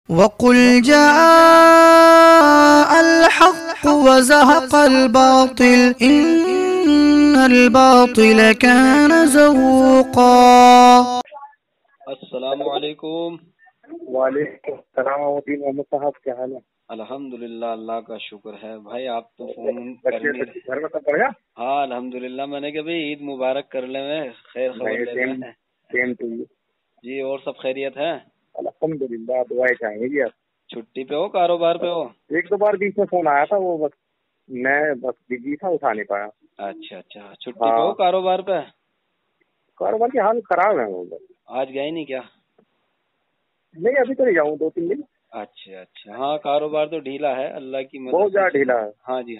وقل جاء الحق وزهق الباطل إن الباطل كان زهوقا۔ السلام علیکم۔ وعلیکم السلام محمد صاحب، کیا حال ہے؟ الحمدللہ، اللہ کا شکر ہے۔ بھائی آپ تو فون کرنے۔ گھر میں سب بڑھیا؟ ہاں الحمدللہ، میں نے کہا بھائی عید مبارک کر لیں، خیر خبر لے لیں۔ سیم ٹو یو جی، اور سب خیریت ہے؟ الحمدللہ، دعائیں چاہیں گی آپ؟ چھٹی پہ ہو، کاروبار پہ ہو؟ ایک دو بار بیچ میں فون آیا تھا، وہ بس میں بزی تھا، اٹھا نہیں پایا۔ اچھا، چھٹی پہ ہو، کاروبار پہ؟ کاروبار کے حال خراب ہے وہ بس۔ آج گئے نہیں کیا؟ نہیں، ابھی تو نہیں جاؤں، 2-3 دن۔ اچھا، ہاں کاروبار تو ڈھیلا ہے، اللہ کی مدد۔ بہت زیادہ ڈھیلا ہے۔ ہاں جی،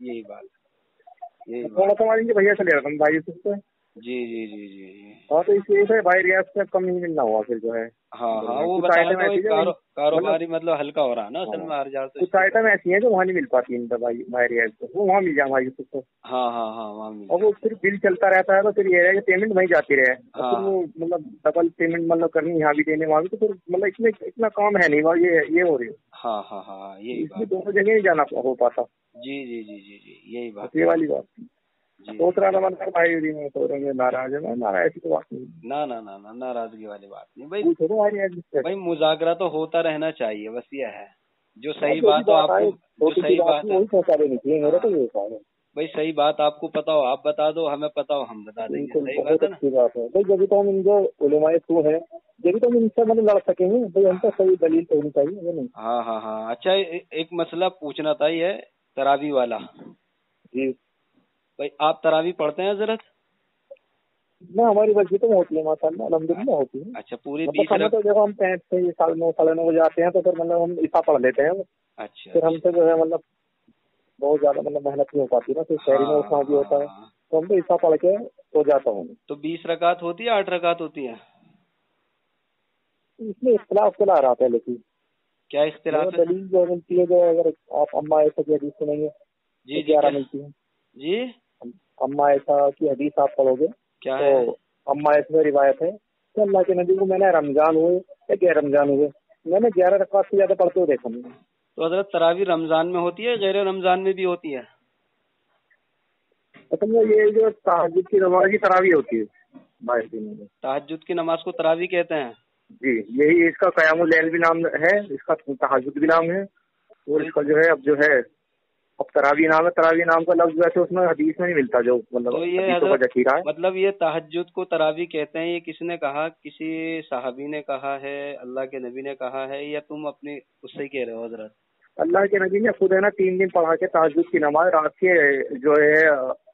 یہی بات ہے۔ تھوڑا سا ہمارے بھیا سے لے رہا تھا بھائی یوسف سے۔ جی۔ ہاں، تو اس وجہ سے بھائی ریاض سے کم نہیں ملنا ہوا پھر جو ہے۔ ہاں وہ بتا رہے تھے کاروباری مطلب ہلکا ہو رہا ہے نا اصل میں، ہر جگہ سے کچھ آئٹم ایسی ہیں جو وہاں نہیں مل پاتی ان بھائی ریاض کو، وہ وہاں مل جائے بھائی یوسف کو۔ ہاں وہاں مل، اور وہ پھر بل چلتا رہتا ہے، تو پھر یہ ہے کہ پیمنٹ وہیں جاتی رہے، پھر وہ مطلب ڈبل پیمنٹ مطلب کرنی، یہاں بھی دینے وہاں بھی، تو پھر مطلب اس میں اتنا کام ہے نہیں، یہ ہو رہی ہے۔ ہاں یہی اس میں بات، دونوں جگہ نہیں جانا ہو پاتا۔ جی یہی بات، یہ والی بات سوچ رہا تھا، مطلب بھائی میں سوچ رہا ہوں ناراض ہے، ناراض ایسی تو بات نہیں۔ نہ ناراضگی والی بات نہیں بھائی، بھائی مذاکرہ تو ہوتا رہنا چاہیے، بس یہ ہے جو صحیح بات ہو آپ کو، جو صحیح بات ہے بھائی، صحیح بات آپ کو پتا ہو آپ بتا دو، ہمیں پتا ہو ہم بتا دیں گے، صحیح بات ہے نا؟ اچھی بات ہے بھائی، جبھی تو ہم ان جو علماء سو ہے، جبھی تو ہم ان سے مطلب لڑ سکیں گے بھائی، ہم کو صحیح دلیل ہونی چاہیے۔ ہاں اچھا، ایک مسئلہ پوچھنا تھا، یہ تراویح والا۔ جی بھائی آپ تراویح پڑھتے ہیں حضرت؟ نہ، ہماری مسجد میں ہوتی ہے ماشاء اللہ، الحمدللہ ہوتی ہے۔ اچھا، پوری مطلب 20 تو جب ہم 9:30 بجے آتے ہیں، تو پھر مطلب ہم عشاء پڑھ لیتے ہیں۔ اچھا، پھر ہم سے جو ہے مطلب بہت زیادہ مطلب محنت نہیں ہو پاتی نا، پھر شہری میں اٹھنا بھی ہوتا ہے، تو ہم تو عشاء پڑھ کے سو جاتا ہوں۔ تو 20 رکعت ہوتی ہے، 8 رکعت ہوتی ہے؟ اس میں اختلاف چلا رہا ہے، لیکن کیا اختلاف ہے؟ دلیل جو ملتی ہے، جو اگر آپ اما عائشہ کی حدیث سنیں گے، جی 11 ملتی ہے۔ جی، اما عائشہ کی حدیث آپ پڑھو گے کیا تو ہے؟ اما عائشہ سے روایت ہے کہ اللہ کے نبی کو میں نے رمضان ہوئے یا غیر رمضان ہوئے، میں نے 11 رکعت سے زیادہ پڑھتے ہوئے دیکھا۔ تو حضرت تراویح رمضان میں ہوتی ہے، غیر رمضان میں بھی ہوتی ہے؟ اصل میں یہ جو تہجد کی نماز کی تراویح ہوتی ہے، تہجد کی نماز کو تراویح کہتے ہیں؟ جی، یہی اس کا قیام اللیل بھی نام ہے، اس کا تہجد بھی نام ہے، اور اس کا جو ہے اب تراویح نام ہے۔ تراویح نام کا لفظ ویسے اس میں حدیث میں نہیں ملتا، جو مطلب تو یہ حدیثوں کا ذخیرہ ہے۔ مطلب یہ تہجد کو تراویح کہتے ہیں، یہ کس نے کہا؟ کسی صحابی نے کہا ہے، اللہ کے نبی نے کہا ہے، یا تم اپنی اس سے کہہ رہے ہو حضرت؟ اللہ کے نبی نے خود ہے نا 3 دن پڑھا کے تہجد کی نماز رات کے جو ہے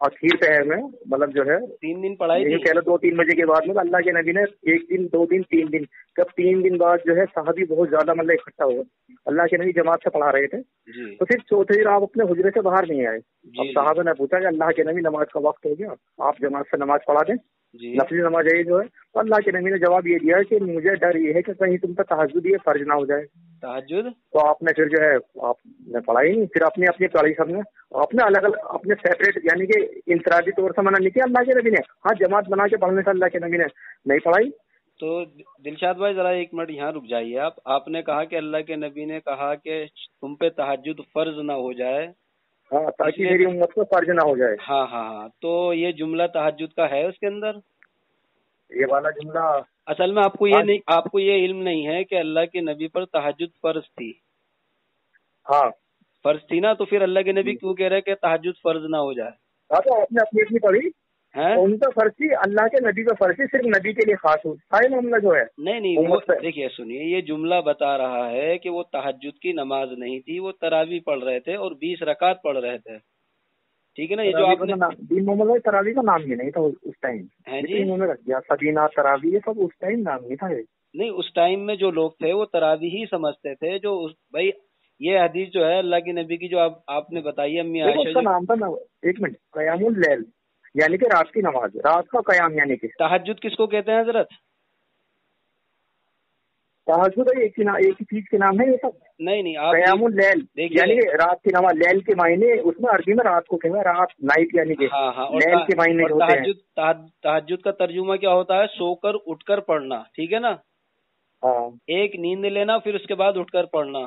آخر پہر میں، مطلب جو ہے 3 دن پڑھائی تھی، کہہ لو 2-3 بجے کے بعد میں اللہ کے نبی نے 1 دن 2 دن 3 دن، کب 3 دن بعد جو ہے صحابی بہت زیادہ مطلب اکٹھا ہوا، اللہ کے نبی جماعت سے پڑھا رہے تھے، تو پھر چوتھے دن آپ اپنے حجرے سے باہر نہیں آئے۔ اب صحابہ نے پوچھا کہ اللہ کے نبی نماز کا وقت ہو گیا، آپ جماعت سے نماز پڑھا دیں، نفلی نماز ہے جو ہے۔ تو اللہ کے نبی نے جواب یہ دیا کہ مجھے ڈر یہ ہے کہ کہیں تم پر تہجد یہ فرض نہ ہو جائے۔ تہجد تو آپ نے پھر جو ہے آپ نے پڑھائی نہیں، پھر اپنی پڑھائی سب نے، آپ نے الگ الگ اپنے سیپریٹ، یعنی کہ انفرادی طور سے منع نہیں کیا اللہ کے نبی نے، ہاں جماعت بنا کے پڑھنے سے اللہ کے نبی نے نہیں پڑھائی۔ تو دلشاد بھائی ذرا 1 منٹ یہاں رک جائیے، آپ نے کہا کہ اللہ کے نبی نے کہا کہ تم پہ تہجد فرض نہ ہو جائے، ہاں، تاکہ میری امت کو فرض نہ ہو جائے۔ ہاں، تو یہ جملہ تہجد کا ہے اس کے اندر؟ یہ والا جملہ اصل میں آپ کو یہ علم نہیں ہے کہ اللہ کے نبی پر تہجد فرض تھی؟ ہاں فرض تھی نا، تو پھر اللہ کے نبی کیوں کہہ رہے کہ تہجد فرض نہ ہو جائے؟ تو آپ نے اپنی پڑھی، ان کا فرض تھی، اللہ کے نبی کا فرض تھی، صرف نبی کے لیے خاص ہو معاملہ جو ہے۔ نہیں، وہ دیکھیے سنیے، یہ جملہ بتا رہا ہے کہ وہ تہجد کی نماز نہیں تھی، وہ تراویح پڑھ رہے تھے اور 20 رکعت پڑھ رہے تھے، ٹھیک ہے نا؟ یہ جو آپ نے دین محمد تراویح کا نام یہ نہیں تھا اس ٹائم، انہوں نے رکھ دیا سبینہ تراویح، یہ سب اس ٹائم نام نہیں تھا۔ نہیں، اس ٹائم میں جو لوگ تھے وہ تراویح ہی سمجھتے تھے، جو بھائی یہ حدیث جو ہے اللہ کے نبی کی جو آپ نے بتائی امی عائشہ، اس کا نام تھا نا، 1 منٹ، قیام اللیل یعنی کہ رات کی نماز، رات کا قیام یعنی کہ تہجد کس کو کہتے ہیں حضرت؟ تہجد ایک ہی چیز کے نام ہے یہ سب؟ نہیں، قیام اللیل یعنی کہ رات کی نماز، لیل کے معنی اس میں عربی میں رات کو کہتے ہیں، رات نائٹ یعنی کہ لیل کے معنی ہوتے ہیں۔ تہجد کا ترجمہ کیا ہوتا ہے؟ سو کر اٹھ کر پڑھنا، ٹھیک ہے نا؟ ہاں ایک نیند لینا پھر اس کے بعد اٹھ کر پڑھنا.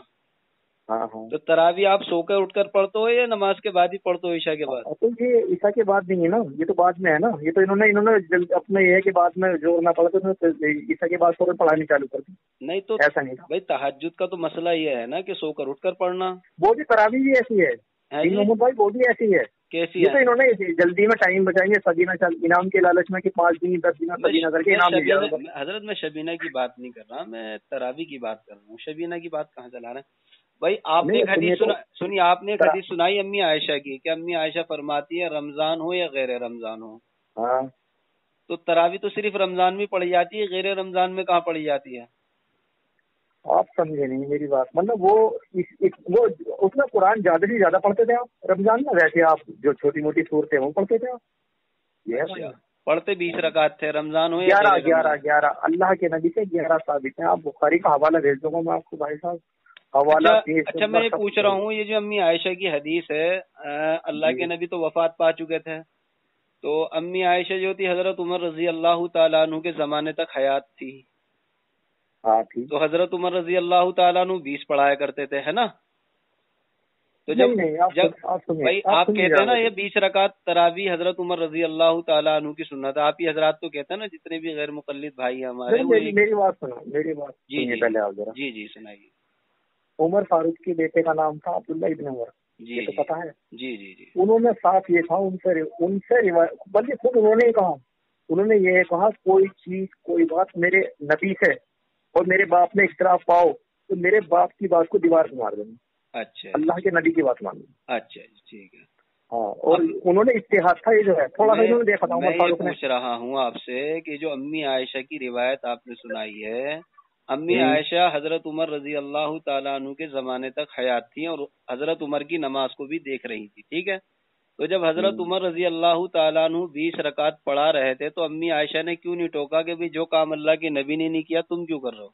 ہاں ہاں. تو تراوی آپ سو کر اٹھ کر پڑھتے ہو یا نماز کے بعد ہی پڑھتے ہو عشاء کے بعد؟ تو یہ عشاء کے بعد نہیں ہے نا، یہ تو بعد میں ہے نا. یہ تو انہوں نے اپنے یہ ہے کہ بعد میں جو نہ پڑھا تو عشاء کے بعد فوراً پڑھانی چالو کر دی. نہیں تو ایسا نہیں تھا بھائی، تہجد کا تو مسئلہ یہ ہے نا کہ سو کر اٹھ کر پڑھنا. وہ بھی تراویح بھی ایسی ہے محمد بھائی، وہ بھی ایسی ہے. کیسی یہ ہے؟ تو انہوں نے جلدی میں ٹائم بچائیں گے، سبینہ انعام کے لالچ میں کہ 5 دن 10 دن سبینہ کر کے انعام مل جائے گا. حضرت میں شبینہ کی بات نہیں کر رہا، میں تراوی کی بات کر رہا ہوں. شبینہ کی بات کہاں چلا رہے ہیں بھائی؟ آپ نے ایک حدیث سنی، آپ نے ایک حدیث سنائی امی عائشہ کی کہ امی عائشہ فرماتی ہے رمضان ہو یا غیر رمضان ہو. ہاں. تو تراوی تو صرف رمضان میں پڑھی جاتی ہے، غیر رمضان میں کہاں پڑھی جاتی ہے؟ آپ سمجھے نہیں میری بات. مطلب وہ اس میں قرآن زیادہ سے زیادہ پڑھتے تھے آپ رمضان میں، ویسے آپ جو چھوٹی موٹی صورتیں وہ پڑھتے تھے آپ. یہ پڑھتے 20 رکعت تھے، رمضان ہو 11 اللہ کے نبی سے 11 ثابت ہیں. آپ بخاری کا حوالہ بھیج دوں گا میں آپ کو بھائی صاحب. حوالہ. اچھا میں یہ پوچھ رہا ہوں، یہ جو امی عائشہ کی حدیث ہے، اللہ کے نبی تو وفات پا چکے تھے، تو امی عائشہ جو تھی حضرت عمر رضی اللہ تعالیٰ عنہ کے زمانے تک حیات تھی. ہاں ٹھیک. تو حضرت عمر رضی اللہ تعالیٰ عنہ 20 پڑھایا کرتے تھے، ہے نا؟ تو جب بھائی آپ کہتے ہیں نا یہ 20 رکعت تراوی حضرت عمر رضی اللہ تعالیٰ عنہ کی سنت ہے، آپ ہی حضرات تو کہتے ہیں نا جتنے بھی غیر مقلد بھائی ہیں ہمارے. میری بات سنو، میری بات پہلے آپ ذرا. جی سنائیے. عمر فاروق کے بیٹے کا نام تھا عبداللہ ابن عمر. جی تو پتا ہے. جی. انہوں نے صاف یہ کہا ان سے بلکہ خود انہوں نے کہا، انہوں نے یہ کہا کوئی چیز کوئی بات میرے نبی سے اور میرے باپ نے اختلاف پاؤ تو میرے باپ کی بات کو دیوار پہ مار دینا. اچھا. اللہ کے نبی کی بات مان لیں. اچھا ٹھیک ہے. ہاں. اور انہوں نے اجتہاد تھا، یہ جو ہے تھوڑا سا انہوں نے دیکھا تھا عمر فاروق نے. پوچھ رہا ہوں آپ سے کہ جو امی عائشہ کی روایت آپ نے سنائی ہے، امی عائشہ حضرت عمر رضی اللہ تعالیٰ عنہ کے زمانے تک حیات تھی اور حضرت عمر کی نماز کو بھی دیکھ رہی تھی، ٹھیک ہے؟ تو جب حضرت عمر رضی اللہ تعالیٰ عنہ 20 رکعت پڑھا رہے تھے تو امی عائشہ نے کیوں نہیں ٹوکا کہ جو کام اللہ کے نبی نے نہیں کیا تم کیوں کر رہے ہو؟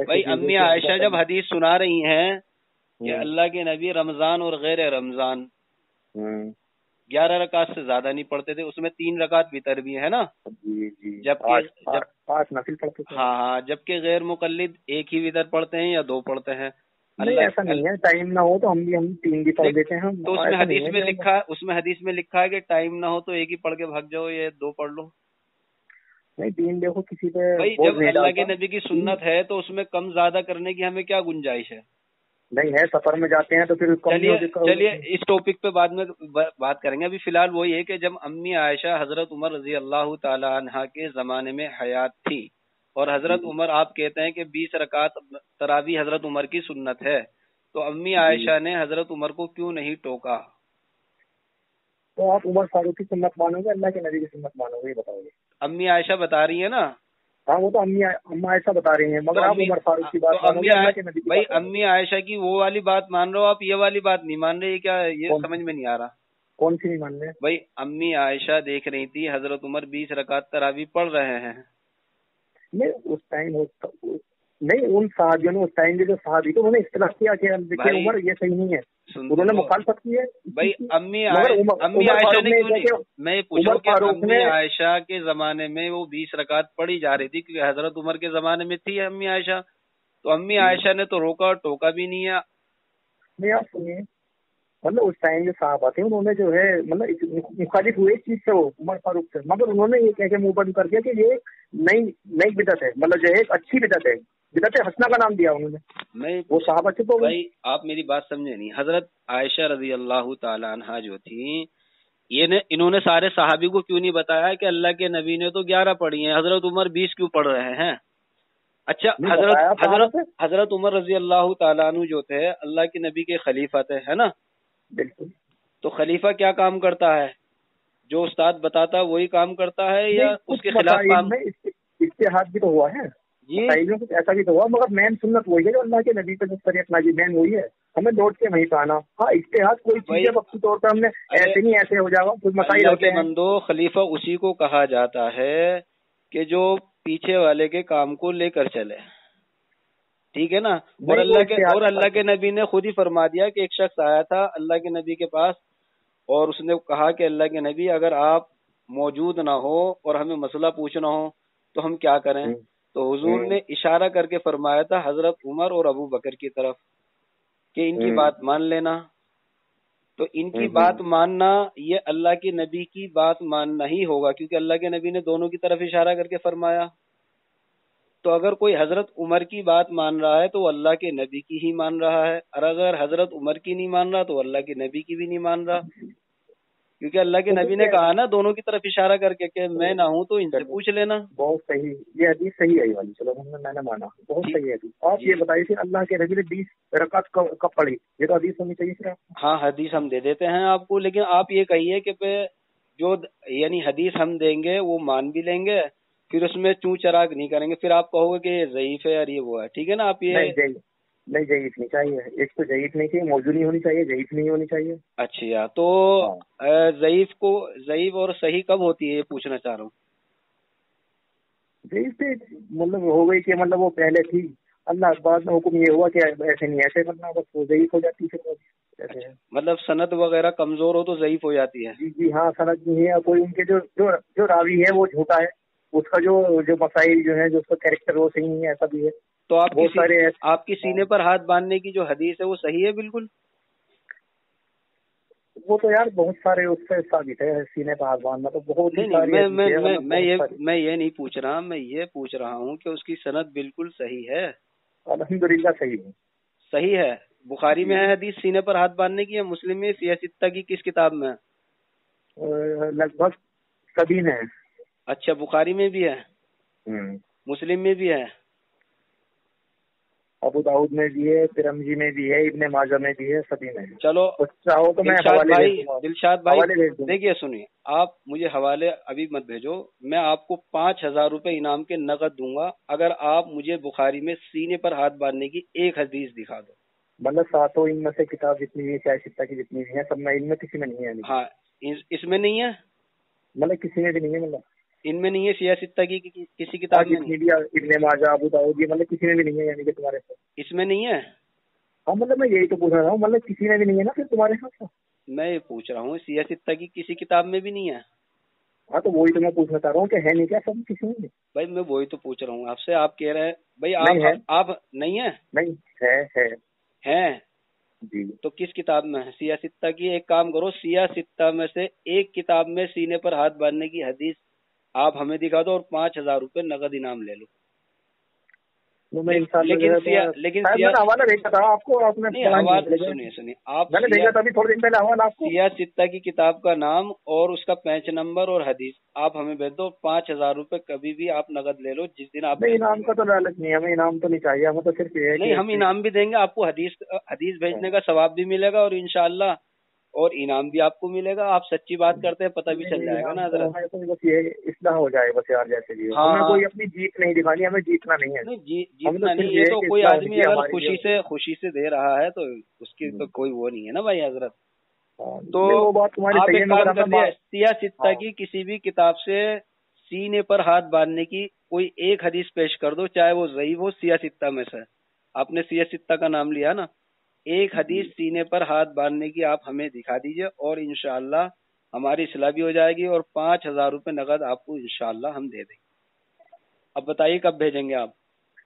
بھائی امی عائشہ جب حدیث سنا رہی ہیں کہ اللہ کے نبی رمضان اور غیر رمضان 11 رکعت سے زیادہ نہیں پڑھتے تھے، اس میں 3 رکعت وتر بھی ہے نا. جبکہ 5 نفل پڑھتے تھے. ہاں جبکہ غیر مقلد ایک ہی وتر پڑھتے ہیں یا 2 پڑھتے ہیں. ایسا نہیں ہے، ٹائم نہ ہو تو ہم 3 بھی پڑھ دیتے ہیں. تو اس میں حدیث میں لکھا ہے کہ ٹائم نہ ہو تو ایک ہی پڑھ کے بھاگ جاؤ یا 2 پڑھ لو. نہیں 3 دیکھو کسی پہ. جب اللہ کے نبی کی سنت ہے تو اس میں کم زیادہ کرنے کی ہمیں کیا گنجائش ہے؟ نہیں ہے، سفر میں جاتے ہیں تو پھر چلیے اس ٹاپک پہ بعد میں بات کریں گے. ابھی فی الحال وہی ہے کہ جب امی عائشہ حضرت عمر رضی اللہ تعالی عنہ کے زمانے میں حیات تھی اور حضرت عمر آپ کہتے ہیں کہ 20 رکعت تراوی حضرت عمر کی سنت ہے، تو امی عائشہ نے حضرت عمر کو کیوں نہیں ٹوکا؟ تو آپ عمر فاروق کی سنت مانو گے اللہ کے نبی کی سنت مانو گے، یہ بتاؤ گے؟ امی عائشہ بتا رہی ہے نا. ہاں وہ تو امی عائشہ بتا رہی ہیں، مگر آپ عمر فاروق کی بات مانو گے اللہ کے نبی کی؟ بھائی امی عائشہ کی وہ والی بات مان رہے ہو آپ، یہ والی بات نہیں مان رہے، کیا یہ سمجھ میں نہیں آ رہا؟ کون سی نہیں مان رہے؟ بھائی امی عائشہ دیکھ رہی تھی حضرت عمر 20 رکعت تراوی پڑھ رہے ہیں. نہیں اس ٹائم نہیں، ان صحابیوں نے اس ٹائم جو صحابی تھے انہوں نے اختلاف کیا کہ عمر یہ صحیح نہیں ہے، انہوں نے مخالفت کی ہے. بھائی امی عائشہ نے کیوں نہیں؟ میں یہ پوچھوں کہ امی عائشہ کے زمانے میں وہ 20 رکعت پڑھی جا رہی تھی کیونکہ حضرت عمر کے زمانے میں تھی امی عائشہ، تو امی عائشہ نے تو روکا ٹوکا بھی نہیں ہے. نہیں آپ سنیے، مطلب اس ٹائم جو صحابہ تھے انہوں نے جو ہے مطلب مخالف ہوئے اس چیز سے وہ عمر فاروق سے، مگر انہوں نے یہ کہہ کے منہ بند کر دیا کہ یہ نئی بدعت ہے، مطلب جو ہے ایک اچھی بدعت ہے، بدعت حسنہ کا نام دیا انہوں نے. وہ صحابہ سے تو بھائی آپ میری بات سمجھے نہیں. حضرت عائشہ رضی اللہ تعالی عنہا جو تھی انہوں نے سارے صحابی کو کیوں نہیں بتایا کہ اللہ کے نبی نے تو 11 پڑھی ہیں، حضرت عمر 20 کیوں پڑھ رہے ہیں؟ اچھا حضرت عمر رضی اللہ تعالیٰ عنہ جو تھے اللہ کے نبی کے خلیفہ تھے، ہے نا؟ بالکل. تو خلیفہ کیا کام کرتا ہے؟ جو استاد بتاتا وہی کام کرتا ہے یا اس کے خلاف کام؟ اجتہاد بھی تو ہوا ہے جی، کچھ ایسا بھی تو ہوا، مگر مین سنت وہی ہے جو اللہ کے نبی پہ جو شریعت نازل مین وہی ہے، ہمیں لوٹ کے وہیں پہ آنا. ہاں اجتہاد کوئی چیز ہے وقتی طور پہ ہم نے ایسے نہیں ایسے ہو جائے گا، کچھ مسائل ہوتے ہیں. بندو خلیفہ اسی کو کہا جاتا ہے کہ جو پیچھے والے کے کام کو لے کر چلے، ٹھیک ہے نا؟ اور اللہ کے نبی نے خود ہی فرما دیا کہ ایک شخص آیا تھا اللہ کے نبی کے پاس اور اس نے کہا کہ اللہ کے نبی اگر آپ موجود نہ ہو اور ہمیں مسئلہ پوچھنا ہو تو ہم کیا کریں؟ تو حضور نے اشارہ کر کے فرمایا تھا حضرت عمر اور ابو بکر کی طرف کہ ان کی بات مان لینا. تو ان کی بات ماننا یہ اللہ کے نبی کی بات ماننا ہی ہوگا، کیونکہ اللہ کے نبی نے دونوں کی طرف اشارہ کر کے فرمایا. تو اگر کوئی حضرت عمر کی بات مان رہا ہے تو وہ اللہ کے نبی کی ہی مان رہا ہے، اور اگر حضرت عمر کی نہیں مان رہا تو وہ اللہ کے نبی کی بھی نہیں مان رہا، کیونکہ اللہ کے نبی نے کہا نا دونوں کی طرف اشارہ کر کے کہ میں نہ ہوں تو ان سے پوچھ لینا. بہت صحیح، یہ حدیث صحیح ہے یہ والی. چلو میں نے مانا، بہت صحیح ہے حدیث. آپ یہ بتائیے کہ اللہ کے نبی نے 20 رکعت کب پڑھی؟ یہ تو حدیث ہونی چاہیے پھر. ہاں حدیث ہم دے دیتے ہیں آپ کو، لیکن آپ یہ کہیے کہ جو یعنی حدیث ہم دیں گے وہ مان بھی لیں گے، پھر اس میں چوں چراغ نہیں کریں گے، پھر آپ کہو گے کہ یہ ضعیف ہے اور یہ وہ ہے. ٹھیک ہے نا؟ آپ یہ نہیں ضعیف نہیں چاہیے، ایک تو ضعیف نہیں چاہیے، موضوع نہیں ہونی چاہیے، ضعیف نہیں ہونی چاہیے. اچھا، تو ضعیف اور صحیح کب ہوتی ہے یہ پوچھنا چاہ رہا ہوں. ضعیف سے مطلب ہو گئی کہ مطلب وہ پہلے تھی، اللہ بعد میں حکم یہ ہوا کہ ایسے نہیں ایسے کرنا، بس وہ ضعیف ہو جاتی ہے. مطلب سند وغیرہ کمزور ہو تو ضعیف ہو جاتی ہے. جی ہاں، سند نہیں ہے، کوئی ان کے جو راوی ہے وہ جھوٹا ہے، اس کا جو مسائل جو ہے جو اس کا کیریکٹر وہ صحیح نہیں ہے، ایسا بھی ہے. تو آپ کی سینے پر ہاتھ باندھنے کی جو حدیث ہے وہ صحیح ہے بالکل؟ وہ تو یار بہت سارے اس سے ثابت ہے، سینے پر ہاتھ باندھنا تو بہت میں یہ نہیں پوچھ رہا، میں یہ پوچھ رہا ہوں کہ اس کی سند بالکل صحیح ہے؟ الحمدللہ صحیح ہے. صحیح ہے. بخاری میں ہے حدیث سینے پر ہاتھ باندھنے کی، یا مسلم میں سیاہ ستہ کی کس کتاب میں؟ لگ بھگ سبھی میں ہے. اچھا، بخاری میں بھی ہے، مسلم میں بھی ہے، ابو داؤد میں بھی ہے، ترمذی میں بھی ہے، ابن ماجہ میں بھی ہے، سبھی میں. چلو چاہو تو میں دلشاد بھائی دیکھیے سنیے، آپ مجھے حوالے ابھی مت بھیجو، میں آپ کو 5,000 روپے انعام کے نقد دوں گا اگر آپ مجھے بخاری میں سینے پر ہاتھ باندھنے کی ایک حدیث دکھا دو. مطلب ساتوں ان میں سے کتاب جتنی بھی ہے، چاہے ستہ کی جتنی بھی ہے، سب میں ان میں کسی میں نہیں ہے. ہاں، اس میں نہیں ہے، مطلب کسی میں بھی نہیں ہے، مطلب ان میں نہیں ہے، سیاہ ستہ کی کسی کتاب میں جتنی بھی ابن ماجہ، ابو داؤد، یہ مطلب کسی میں بھی نہیں ہے، یعنی کہ تمہارے ساتھ اس میں نہیں ہے. ہاں مطلب میں یہی تو پوچھ رہا ہوں، مطلب کسی میں بھی نہیں ہے نا پھر تمہارے ساتھ. میں یہ پوچھ رہا ہوں سیاہ ستہ کی کسی کتاب میں بھی نہیں ہے. ہاں تو وہی تو میں پوچھنا چاہ رہا ہوں کہ ہے نہیں کیا سب کسی میں؟ بھائی میں وہی تو پوچھ رہا ہوں آپ سے، آپ کہہ رہے ہیں بھائی آپ نہیں ہے. نہیں ہے جی. تو کس کتاب میں ہے سیاہ ستہ کی؟ ایک کام کرو، سیاہ ستہ میں سے ایک کتاب میں سینے پر ہاتھ باندھنے کی حدیث آپ ہمیں دکھا دو اور 5,000 روپے نقد انعام لے لو. لیکن حوالہ بھیجا تھا آپ کو، سنیے آپ میں نے بھیجا تھا ابھی تھوڑے دن پہلے حوالہ آپ کو. سیاہ ستہ کی کتاب کا نام اور اس کا پیج نمبر اور حدیث آپ ہمیں بھیج دو. 5,000 روپے کبھی بھی آپ نقد لے لو جس دن آپ. انعام کا تو لالچ نہیں، ہمیں انعام تو نہیں چاہیے، ہمیں تو صرف یہ ہے نہیں، ہم انعام بھی دیں گے آپ کو، حدیث بھیجنے کا ثواب بھی ملے گا اور انشاءاللہ اور انعام بھی آپ کو ملے گا. آپ سچی بات کرتے ہیں، پتہ بھی چل جائے گا نا حضرت. بس یہ اصلاح ہو جائے بس یار، جیسے بھی ہمیں کوئی اپنی جیت نہیں دکھانی، ہمیں جیتنا نہیں ہے. جیتنا نہیں، یہ تو کوئی آدمی اگر خوشی سے دے رہا ہے تو اس کی تو کوئی وہ نہیں ہے نا بھائی حضرت. تو آپ ایک کام کر دیا، سیاہ ستہ کی کسی بھی کتاب سے سینے پر ہاتھ باندھنے کی کوئی ایک حدیث پیش کر دو، چاہے وہ ضعیف ہو. سیاہ ستہ میں سے آپ نے سیاہ ستہ کا نام لیا نا، ایک حدیث سینے پر ہاتھ باندھنے کی آپ ہمیں دکھا دیجئے اور انشاءاللہ ہماری اصلاح بھی ہو جائے گی اور 5,000 روپے نقد آپ کو انشاءاللہ ہم دے دیں گے. اب بتائیے کب بھیجیں گے آپ؟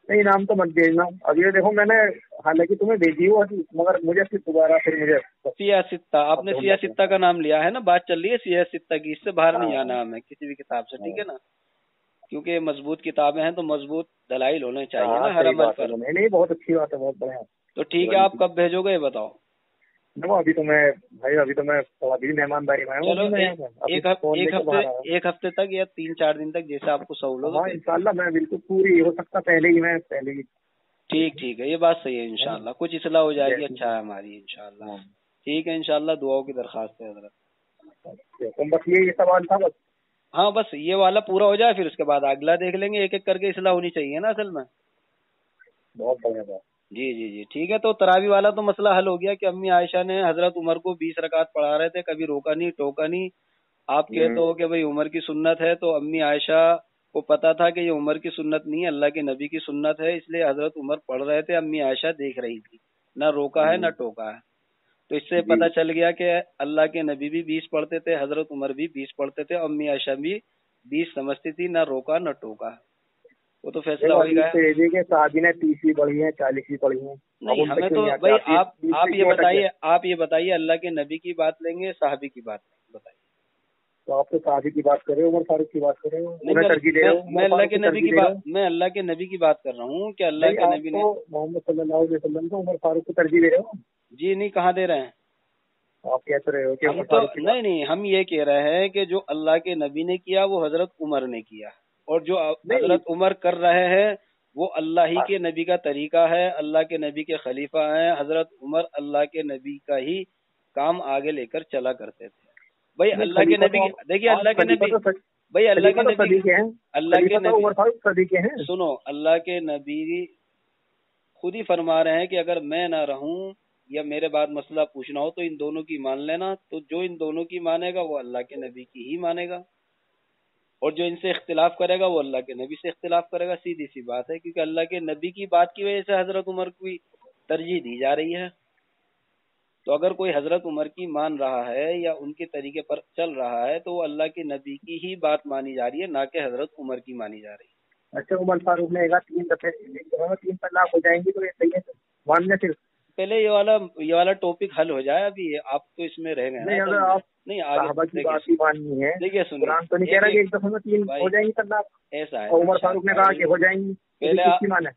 نہیں، نام تو مت بھیجنا. اب یہ دیکھو میں نے حالانکہ تمہیں بھیجی ہو مگر مجھے پھر دوبارہ مجھے سیاہ ستہ، آپ نے سیاہ ستہ کا نام لیا ہے نا، بات چل رہی ہے سیاہ ستہ کی، اس سے باہر نہیں آنا ہمیں کسی بھی کتاب سے، ٹھیک ہے نا؟ کیونکہ مضبوط کتابیں ہیں تو مضبوط دلائل ہونے چاہیے نا ہر عمل پر. نہیں، بہت اچھی بات ہے، بہت بڑھیا. تو ٹھیک ہے، آپ کب بھیجو گے یہ بتاؤ. ابھی تو میں مہمانداری میں ہوں. ایک ہفتے تک یا 3-4 دن تک جیسے آپ کو سہولت ہو. ہاں انشاءاللہ میں بالکل پوری ہو سکتا پہلے ہی. ٹھیک ہے، یہ بات صحیح ہے. انشاءاللہ کچھ اصلاح ہو جائے گی، اچھا ہے ہماری انشاءاللہ. ٹھیک ہے، انشاءاللہ دعاؤں کی درخواست ہے حضرت. بس یہ سوال تھا بس. ہاں بس یہ والا پورا ہو جائے پھر اس کے بعد اگلا دیکھ لیں گے. ایک ایک کر کے اصلاح ہونی چاہیے نا اصل میں. بہت بڑھیا بات. جی ٹھیک ہے. تو تراوی والا تو مسئلہ حل ہو گیا کہ امی عائشہ نے حضرت عمر کو 20 رکعت پڑھا رہے تھے، کبھی روکا نہیں ٹوکا نہیں. آپ کہتے ہو کہ بھئی عمر کی سنت ہے، تو امی عائشہ کو پتا تھا کہ یہ عمر کی سنت نہیں ہے، اللہ کے نبی کی سنت ہے، اس لیے حضرت عمر پڑھ رہے تھے، امی عائشہ دیکھ رہی تھی، نہ روکا ہے نہ ٹوکا ہے. تو اس سے پتہ چل گیا کہ اللہ کے نبی بھی 20 پڑھتے تھے، حضرت عمر بھی 20 پڑھتے تھے، امی عائشہ بھی 20 سمجھتی تھی، نہ روکا نہ ٹوکا. وہ تو فیصلہ ہو گیا ہے. صحابی نے 30 بھی پڑھی ہیں 40 بھی پڑھی ہیں. نہیں ہمیں تو بھائی آپ یہ بتائیے اللہ کے نبی کی بات لیں گے صحابی کی بات بتائیے. تو آپ تو صحابی کی بات کر رہے ہو عمر فاروق کی بات کر رہے ہو. میں اللہ کے نبی کی بات کر رہا ہوں کہ اللہ کے نبی نے محمد صلی اللہ علیہ وسلم کو عمر فاروق کو ترجیح دے رہے ہو. جی نہیں کہاں دے رہے ہیں آپ کہہ رہے ہو کہ نہیں ہم یہ کہہ رہے ہیں کہ جو اللہ کے نبی نے کیا وہ حضرت عمر نے کیا اور جو حضرت عمر کر رہے ہیں وہ اللہ ہی کے نبی کا طریقہ ہے. اللہ کے نبی کے خلیفہ ہیں. حضرت عمر اللہ کے نبی کا ہی کام آگے لے کر چلا کرتے تھے. بھائی اللہ کے نبی دیکھیے اللہ کے نبی بھائی اللہ کے نبی سنو اللہ کے نبی خود ہی فرما رہے ہیں کہ اگر میں نہ رہوں یا میرے بعد مسئلہ پوچھنا ہو تو ان دونوں کی مان لینا. تو جو ان دونوں کی مانے گا وہ اللہ کے نبی کی ہی مانے گا اور جو ان سے اختلاف کرے گا وہ اللہ کے نبی سے اختلاف کرے گا. سیدھی سی بات ہے کیونکہ اللہ کے نبی کی بات کی وجہ سے حضرت عمر کو ترجیح دی جا رہی ہے. تو اگر کوئی حضرت عمر کی مان رہا ہے یا ان کے طریقے پر چل رہا ہے تو وہ اللہ کے نبی کی ہی بات مانی جا رہی ہے نہ کہ حضرت عمر کی مانی جا رہی ہے. اچھا عمر فاروق نے 3 طلاق ہو جائیں گی تو یہ صحیح ہے ماننے. پھر پہلے یہ والا ٹاپک حل ہو جائے. ابھی آپ تو اس میں رہ گئے نہیں اگر آپ نہیں آگے ماننی ہے. دیکھیے سنیے قرآن تو نہیں کہہ رہا کہ ایک دفعہ میں 3 ہو جائیں گی طلاق. ایسا ہے عمر فاروق نے کہا کہ ہو جائیں گی.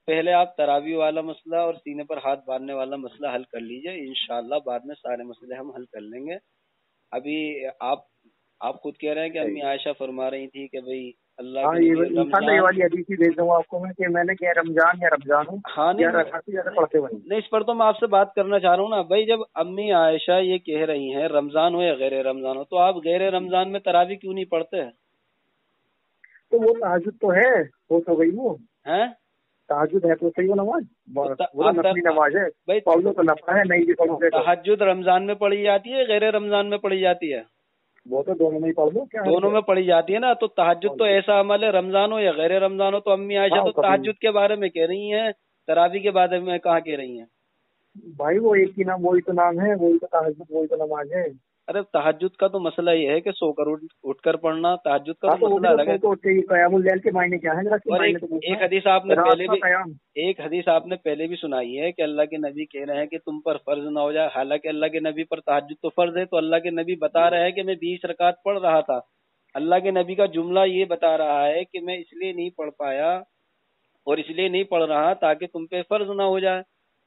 پہلے آپ تراوی والا مسئلہ اور سینے پر ہاتھ باندھنے والا مسئلہ حل کر لیجئے. انشاءاللہ بعد میں سارے مسئلے ہم حل کر لیں گے. ابھی آپ خود کہہ رہے ہیں کہ امی عائشہ فرما رہی تھی کہ بھئی اللہ یہ والی حدیث ہی بھیج دوں گا آپ کو میں نے کہ رمضان یا رمضان ہوں. ہاں نہیں اس پر تو میں آپ سے بات کرنا چاہ رہا ہوں نا بھائی. جب امی عائشہ یہ کہہ رہی ہیں رمضان ہو یا غیر رمضان ہو تو آپ غیر رمضان میں تراوی کیوں نہیں پڑھتے؟ تو وہ تہجد تو ہے وہ تو گئی وہ تہجد ہے تو صحیح نماز نماز ہے پڑھو تو نفع ہے نہیں بھی پڑھو گے. تہجد رمضان میں پڑھی جاتی ہے غیر رمضان میں پڑھی جاتی ہے؟ وہ تو دونوں میں ہی پڑھ لو. دونوں میں پڑھی جاتی ہے نا. تو تہجد تو ایسا عمل ہے رمضان ہو یا غیر رمضان ہو. تو امی عائشہ تو تہجد کے بارے میں کہہ رہی ہیں تراوی کے بارے میں کہاں کہہ رہی ہیں؟ بھائی وہ ایک ہی نام وہی تو نام ہے وہی تو تہجد وہی تو نماز ہے. ارے تہجد کا تو مسئلہ یہ ہے کہ سو کر اٹھ کر پڑھنا. تہجد کا تو مسئلہ الگ ہے. قیام اللیل کے معنی کیا ہے؟ ایک حدیث آپ نے پہلے بھی سنائی ہے کہ اللہ کے نبی کہہ رہے ہیں کہ تم پر فرض نہ ہو جائے. حالانکہ اللہ کے نبی پر تہجد تو فرض ہے. تو اللہ کے نبی بتا رہے ہیں کہ میں 20 رکعت پڑھ رہا تھا. اللہ کے نبی کا جملہ یہ بتا رہا ہے کہ میں اس لیے نہیں پڑھ پایا اور اس لیے نہیں پڑھ رہا تاکہ تم پہ فرض نہ ہو جائے.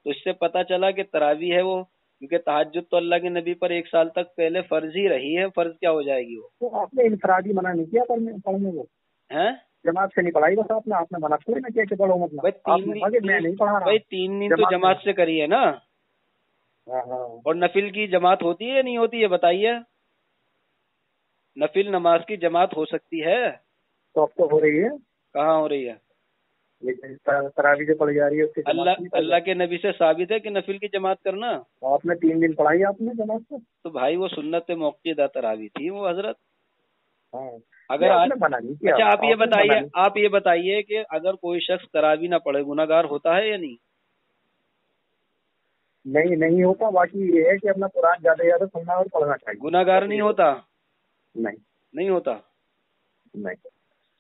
تو اس سے پتہ چلا کہ تراوی ہے وہ کیونکہ تہجد تو اللہ کے نبی پر 1 سال تک پہلے فرض ہی رہی ہے. فرض کیا ہو جائے گی وہ؟ تو آپ نے انفرادی منع نہیں کیا پڑھنے کو جماعت سے نہیں پڑھائی بس آپ نے منع تھوڑی نہ کیا کہ پڑھو مطلب میں نہیں پڑھا رہا. 3 دن تو جماعت سے کری ہے نا. اور نفل کی جماعت ہوتی ہے یا نہیں ہوتی ہے بتائیے؟ نفل نماز کی جماعت ہو سکتی ہے. تو اب تو ہو رہی ہے. کہاں ہو رہی ہے؟ تراویح جو پڑھی جا رہی ہے اللہ کے نبی سے ثابت ہے کہ نفل کی جماعت کرنا. آپ نے 3 دن پڑھائی آپ نے جماعت سے. تو بھائی وہ سنت موقعہ تراویح تھی وہ حضرت. اگر اچھا آپ یہ بتائیے کہ اگر کوئی شخص تراویح نہ پڑھے گناہگار ہوتا ہے یا نہیں؟ نہیں ہوتا. باقی یہ ہے کہ اپنا قرآن زیادہ سننا اور پڑھنا چاہیے. گناہگار نہیں ہوتا؟ نہیں ہوتا. نہیں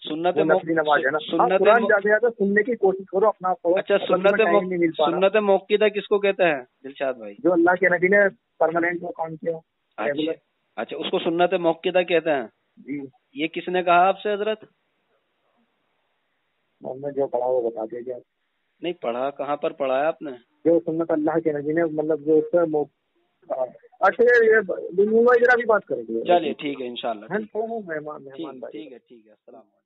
سنت نماز ہے نا. قرآن زیادہ سننے کی کوشش کرو اپنا. اچھا سنت موقعہ کس کو کہتے ہیں دلشاد بھائی؟ جو اللہ کے نبی نے پرماننٹ وہ کام کیا. اچھا اس کو سنت موقعہ کہتے ہیں جی. یہ کس نے کہا آپ سے حضرت؟ میں جو پڑھا وہ بتا دیا. نہیں پڑھا کہاں پر پڑھا ہے آپ نے؟ جو سنت اللہ کے نبی نے مطلب جو اچھا یہ بھی بات کریں گے. چلیے ٹھیک ہے انشاءاللہ. مہمان ٹھیک ہے السلام علیکم.